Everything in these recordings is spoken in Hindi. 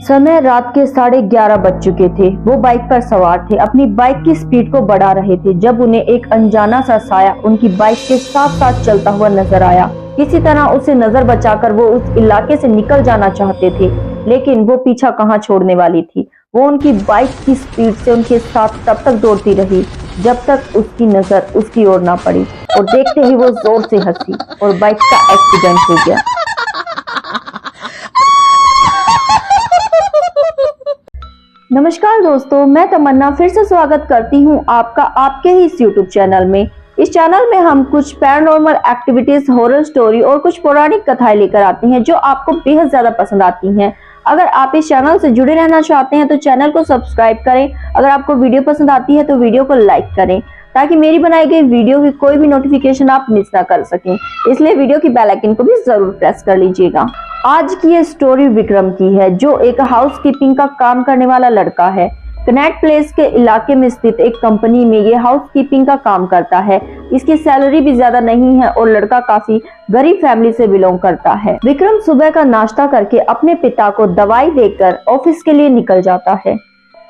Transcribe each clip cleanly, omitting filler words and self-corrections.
समय रात के 11:30 बज चुके थे। वो बाइक पर सवार थे, अपनी बाइक की स्पीड को बढ़ा रहे थे जब उन्हें एक अनजाना सा साया उनकी बाइक के साथ साथ चलता हुआ नजर आया। किसी तरह उसे नजर बचाकर वो उस इलाके से निकल जाना चाहते थे, लेकिन वो पीछा कहाँ छोड़ने वाली थी। वो उनकी बाइक की स्पीड से उनके साथ तब तक दौड़ती रही जब तक उसकी नजर उसकी ओर ना पड़ी, और देखते ही वो जोर से हंसी और बाइक का एक्सीडेंट हो गया। नमस्कार दोस्तों, मैं तमन्ना फिर से स्वागत करती हूं आपका आपके ही इस YouTube चैनल में। इस चैनल में हम कुछ पैरानॉर्मल एक्टिविटीज, हॉरर स्टोरी और कुछ पौराणिक कथाएं लेकर आते हैं जो आपको बेहद ज्यादा पसंद आती हैं। अगर आप इस चैनल से जुड़े रहना चाहते हैं तो चैनल को सब्सक्राइब करें। अगर आपको वीडियो पसंद आती है तो वीडियो को लाइक करें ताकि मेरी बनाई गई वीडियो की कोई भी नोटिफिकेशन आप मिस ना कर सकें। इसलिए वीडियो की बेल आइकन को भी जरूर प्रेस कर लीजिएगा। आज की ये स्टोरी विक्रम की है, जो एक हाउसकीपिंग का काम करने वाला लड़का है। कनेक्ट प्लेस के इलाके में स्थित एक कंपनी में ये हाउसकीपिंग का काम करता है। इसकी सैलरी भी ज्यादा नहीं है और लड़का काफी गरीब फैमिली से बिलोंग करता है। विक्रम सुबह का नाश्ता करके अपने पिता को दवाई देकर ऑफिस के लिए निकल जाता है।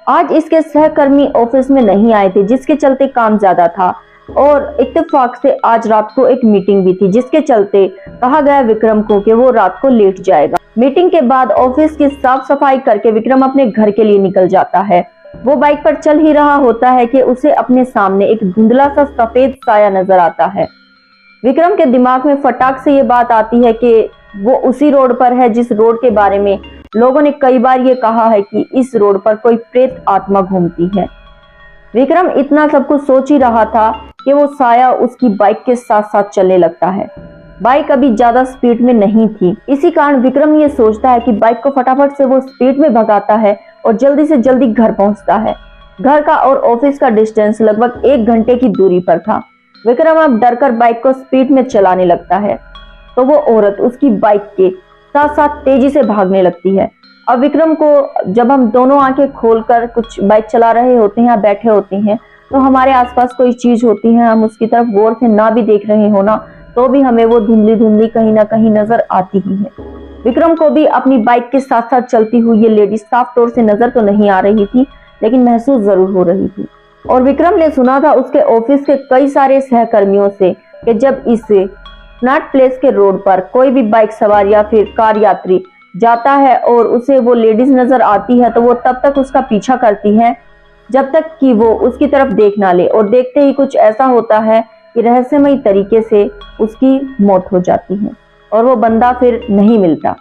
आज इसके सहकर्मी ऑफिस में नहीं आए थे, जिसके चलते काम ज्यादा था, और इत्तेफाक से आज रात को एक मीटिंग भी थी, जिसके चलते कहा गया विक्रम को कि वो रात को लेट जाएगा। मीटिंग के बाद ऑफिस की साफ सफाई करके विक्रम अपने घर के लिए निकल जाता है। वो बाइक पर चल ही रहा होता है कि उसे अपने सामने एक धुंधला सा सफेद साया नजर आता है। विक्रम के दिमाग में फटाक से ये बात आती है कि वो उसी रोड पर है जिस रोड के बारे में लोगों ने कई बार ये कहा है कि इस रोड पर कोई प्रेत आत्मा घूमती है। विक्रम इतना सब कुछ सोच ही रहा था कि वो साया उसकी बाइक के साथ साथ चलने लगता है। बाइक अभी ज्यादा स्पीड में नहीं थी, इसी कारण विक्रम ये सोचता है कि बाइक को फटाफट से वो स्पीड में भगाता है और जल्दी से जल्दी घर पहुंचता है। घर का और ऑफिस का डिस्टेंस लगभग 1 घंटे की दूरी पर था। विक्रम अब डरकर बाइक को स्पीड में चलाने लगता है तो वो औरत उसकी बाइक के साथ साथ तेजी से भागने लगती है। अब विक्रम को जब हम दोनों आंखें खोलकर कुछ बाइक चला रहे होते हैं या बैठे होते हैं तो हमारे आसपास कोई चीज होती है, हम उसकी तरफ गौर से ना भी देख रहे हो ना, तो भी हमें वो धुंधली धुंधली कहीं ना कहीं नजर आती ही है। विक्रम को भी अपनी बाइक के साथ साथ चलती हुई ये लेडी साफ तौर से नजर तो नहीं आ रही थी, लेकिन महसूस जरूर हो रही थी। और विक्रम ने सुना था उसके ऑफिस के कई सारे सहकर्मियों से कि जब इस कनेक्ट प्लेस के रोड पर कोई भी बाइक सवार या फिर कार यात्री जाता है और उसे वो लेडीज नजर आती है तो वो तब तक उसका पीछा करती है जब तक कि वो उसकी तरफ देख ना ले, और देखते ही कुछ ऐसा होता है कि रहस्यमयी तरीके से उसकी मौत हो जाती है और वो बंदा फिर नहीं मिलता।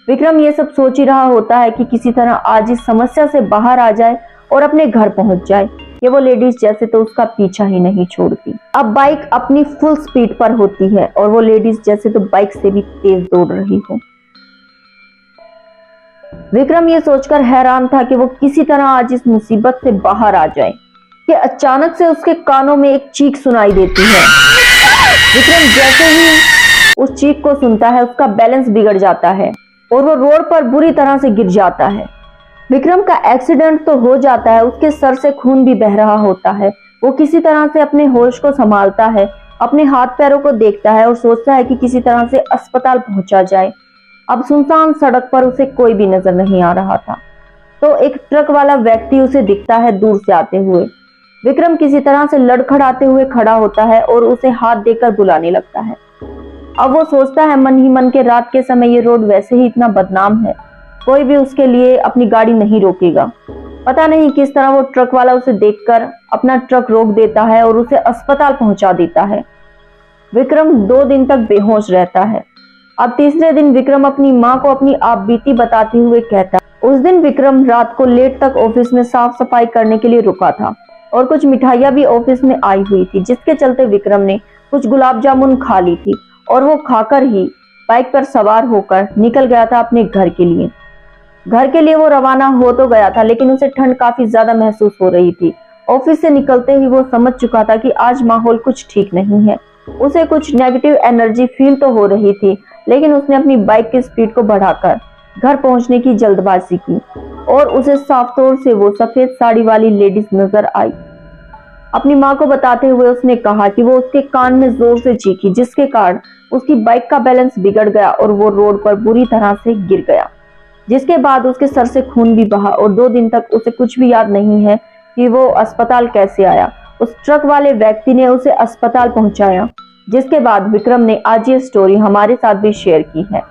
विक्रम ये सब सोच ही रहा होता है कि किसी तरह आज इस समस्या से बाहर आ जाए और अपने घर पहुंच जाए। ये वो लेडीज जैसे तो उसका पीछा ही नहीं छोड़ती। अब बाइक अपनी फुल स्पीड पर होती है और वो लेडीज जैसे तो बाइक से भी तेज दौड़ रही हो। विक्रम ये सोचकर हैरान था कि वो किसी तरह आज इस मुसीबत से बाहर आ जाए कि अचानक से उसके कानों में एक चीख सुनाई देती है। विक्रम जैसे ही उस चीख को सुनता है उसका बैलेंस बिगड़ जाता है और वो रोड पर बुरी तरह से गिर जाता है। विक्रम का एक्सीडेंट तो हो जाता है, उसके सर से खून भी बह रहा होता है। वो किसी तरह से अपने होश को संभालता है, अपने हाथ पैरों को देखता है और सोचता है कि किसी तरह से अस्पताल पहुंचा जाए। अब सुनसान सड़क पर उसे कोई भी नजर नहीं आ रहा था तो एक ट्रक वाला व्यक्ति उसे दिखता है दूर से आते हुए। विक्रम किसी तरह से लड़खड़ाते हुए खड़ा होता है और उसे हाथ देकर बुलाने लगता है। अब वो सोचता है मन ही मन के रात के समय ये रोड वैसे ही इतना बदनाम है, कोई भी उसके लिए अपनी गाड़ी नहीं रोकेगा। पता नहीं किस तरह वो ट्रक वाला उसे देखकर अपना ट्रक रोक देता है और उसे अस्पताल पहुंचा देता है। विक्रम 2 दिन तक बेहोश रहता है। अब तीसरे दिन विक्रम अपनी माँ को अपनी आपबीती बताते हुए कहता है। उस दिन विक्रम रात को लेट तक ऑफिस में साफ सफाई करने के लिए रुका था और कुछ मिठाइयाँ भी ऑफिस में आई हुई थी, जिसके चलते विक्रम ने कुछ गुलाब जामुन खा ली थी और वो खाकर ही बाइक पर सवार होकर निकल गया था अपने घर के लिए। घर के लिए वो रवाना हो तो गया था, लेकिन उसे ठंड काफी ज्यादा महसूस हो रही थी। ऑफिस से निकलते ही वो समझ चुका था कि आज माहौल कुछ ठीक नहीं है। उसे कुछ नेगेटिव एनर्जी फील तो हो रही थी, लेकिन उसने अपनी बाइक की स्पीड को बढ़ाकर घर पहुंचने की जल्दबाजी की और उसे साफ तौर से वो सफेद साड़ी वाली लेडीज नजर आई। अपनी माँ को बताते हुए उसने कहा कि वो उसके कान में जोर से चीखी, जिसके कारण उसकी बाइक का बैलेंस बिगड़ गया और वो रोड पर बुरी तरह से गिर गया, जिसके बाद उसके सर से खून भी बहा और 2 दिन तक उसे कुछ भी याद नहीं है कि वो अस्पताल कैसे आया। उस ट्रक वाले व्यक्ति ने उसे अस्पताल पहुंचाया, जिसके बाद विक्रम ने आज ये स्टोरी हमारे साथ भी शेयर की है।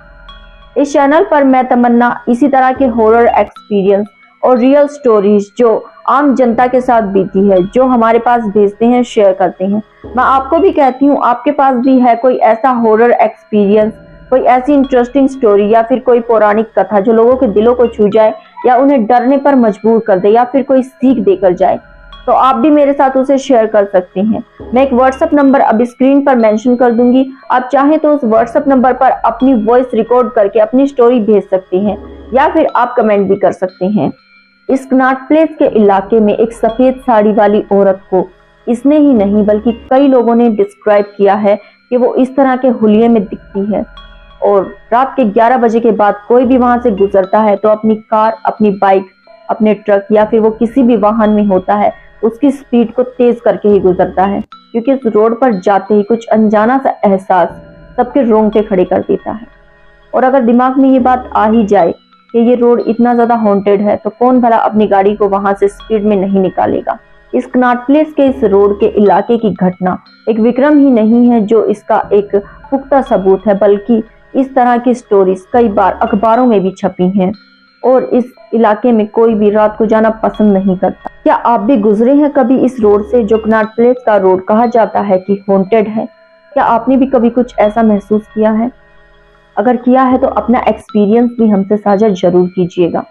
इस चैनल पर मैं तमन्ना इसी तरह के हॉरर एक्सपीरियंस और रियल स्टोरीज जो आम जनता के साथ बीती है, जो हमारे पास भेजते हैं, शेयर करते हैं। मैं आपको भी कहती हूँ, आपके पास भी है कोई ऐसा हॉरर एक्सपीरियंस, कोई ऐसी इंटरेस्टिंग स्टोरी या फिर कोई पौराणिक कथा जो लोगों के दिलों को छू जाए या उन्हें डरने पर मजबूर कर दे या फिर कोई सीख देकर जाए, तो आप भी मेरे साथ उसे शेयर कर सकते हैं। मैं एक व्हाट्सएप नंबर अभी स्क्रीन पर मेंशन कर दूंगी। आप चाहें तो उस व्हाट्सएप नंबर पर अपनी वॉइस रिकॉर्ड करके अपनी स्टोरी भेज सकते हैं या फिर आप कमेंट भी कर सकते हैं। इस कनॉट प्लेस के इलाके में एक सफेद साड़ी वाली औरत को इसने ही नहीं बल्कि कई लोगों ने डिस्क्राइब किया है कि वो इस तरह के हुलिये में दिखती है और रात के 11 बजे के बाद कोई भी वहां से गुजरता है तो अपनी कार, अपनी बाइक, अपने ट्रक या फिर वो किसी भी वाहन में होता है, उसकी स्पीड को तेज करके ही गुजरता है, क्योंकि इस रोड पर जाते ही कुछ अनजाना सा एहसास सबके रोंगटे खड़े कर देता है। और अगर दिमाग में ये बात आ ही जाए कि ये रोड इतना ज्यादा हॉन्टेड है तो कौन भला अपनी गाड़ी को वहां से स्पीड में नहीं निकालेगा। इस कनॉट प्लेस के इस रोड के इलाके की घटना एक विक्रम ही नहीं है जो इसका एक पुख्ता सबूत है, बल्कि इस तरह की स्टोरीज कई बार अखबारों में भी छपी हैं और इस इलाके में कोई भी रात को जाना पसंद नहीं करता। क्या आप भी गुजरे हैं कभी इस रोड से जो कनॉट प्लेस का रोड कहा जाता है कि हॉन्टेड है? क्या आपने भी कभी कुछ ऐसा महसूस किया है? अगर किया है तो अपना एक्सपीरियंस भी हमसे साझा जरूर कीजिएगा।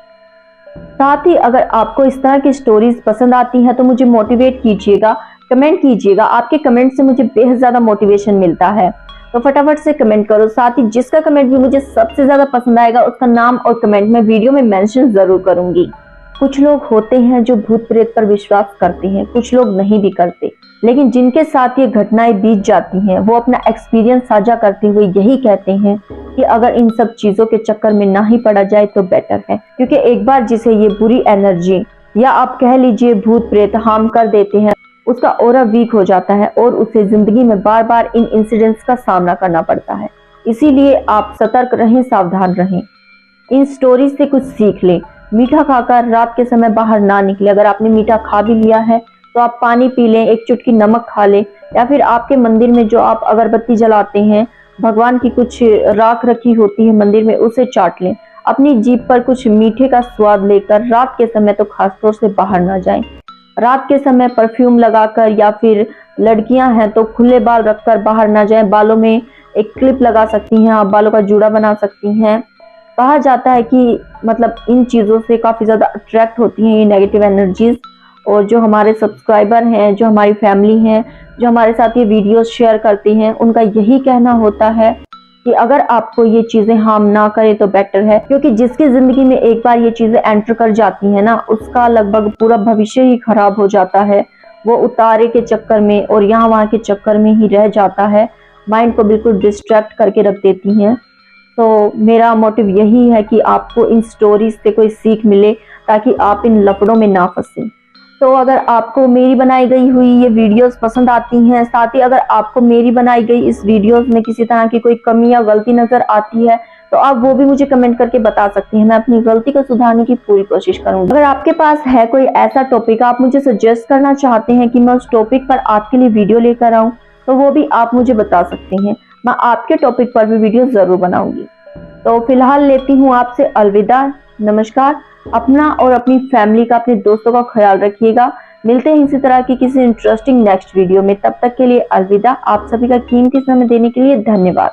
साथ ही अगर आपको इस तरह की स्टोरीज पसंद आती हैं तो मुझे मोटिवेट कीजिएगा, कमेंट कीजिएगा। आपके कमेंट से मुझे बेहद ज्यादा मोटिवेशन मिलता है, तो फटाफट से कमेंट करो। साथ ही जिसका कमेंट भी मुझे सबसे ज्यादा पसंद आएगा उसका नाम और कमेंट में वीडियो में मेंशन जरूर करूंगी। कुछ लोग होते हैं जो भूत प्रेत पर विश्वास करते हैं, कुछ लोग नहीं भी करते, लेकिन जिनके साथ ये घटनाएं बीत जाती हैं वो अपना एक्सपीरियंस साझा करते हुए यही कहते हैं कि अगर इन सब चीजों के चक्कर में ना ही पड़ा जाए तो बेटर है, क्योंकि एक बार जिसे ये बुरी एनर्जी या आप कह लीजिए भूत प्रेत हार्म कर देते हैं, उसका ऑरा वीक हो जाता है और उसे जिंदगी में बार बार इन इंसिडेंट्स का सामना करना पड़ता है। इसीलिए आप सतर्क रहें, सावधान रहें, इन स्टोरीज से कुछ सीख लें। मीठा खाकर रात के समय बाहर ना निकले। अगर आपने मीठा खा भी लिया है तो आप पानी पी लें, एक चुटकी नमक खा लें, या फिर आपके मंदिर में जो आप अगरबत्ती जलाते हैं, भगवान की कुछ राख रखी होती है मंदिर में, उसे चाट लें। अपनी जीभ पर कुछ मीठे का स्वाद लेकर रात के समय तो खासतौर से बाहर ना जाएं। रात के समय परफ्यूम लगाकर या फिर लड़कियां हैं तो खुले बाल रखकर बाहर ना जाएं। बालों में एक क्लिप लगा सकती हैं, आप बालों का जूड़ा बना सकती हैं। कहा जाता है कि मतलब इन चीज़ों से काफ़ी ज़्यादा अट्रैक्ट होती हैं ये नेगेटिव एनर्जीज, और जो हमारे सब्सक्राइबर हैं, जो हमारी फैमिली हैं, जो हमारे साथ ये वीडियोस शेयर करती हैं, उनका यही कहना होता है कि अगर आपको ये चीज़ें हार्म ना करे तो बेटर है, क्योंकि जिसकी ज़िंदगी में एक बार ये चीज़ें एंटर कर जाती हैं ना, उसका लगभग पूरा भविष्य ही खराब हो जाता है। वो उतारे के चक्कर में और यहाँ वहाँ के चक्कर में ही रह जाता है, माइंड को बिल्कुल डिस्ट्रैक्ट करके रख देती हैं। तो मेरा मोटिव यही है कि आपको इन स्टोरीज से कोई सीख मिले ताकि आप इन लफड़ों में ना फंसे। तो अगर आपको मेरी बनाई गई हुई ये वीडियोस पसंद आती हैं, साथ ही अगर आपको मेरी बनाई गई इस वीडियोस में किसी तरह की कोई कमी या गलती नजर आती है तो आप वो भी मुझे कमेंट करके बता सकती हैं। मैं अपनी गलती को सुधारने की पूरी कोशिश करूंगी। अगर आपके पास है कोई ऐसा टॉपिक आप मुझे सजेस्ट करना चाहते हैं कि मैं उस टॉपिक पर आपके लिए वीडियो लेकर आऊं, तो वो भी आप मुझे बता सकते हैं। मैं आपके टॉपिक पर भी वीडियो जरूर बनाऊंगी। तो फिलहाल लेती हूँ आपसे अलविदा, नमस्कार। अपना और अपनी फैमिली का, अपने दोस्तों का ख्याल रखिएगा। मिलते हैं इसी तरह की किसी इंटरेस्टिंग नेक्स्ट वीडियो में। तब तक के लिए अलविदा। आप सभी का कीमती समय देने के लिए धन्यवाद।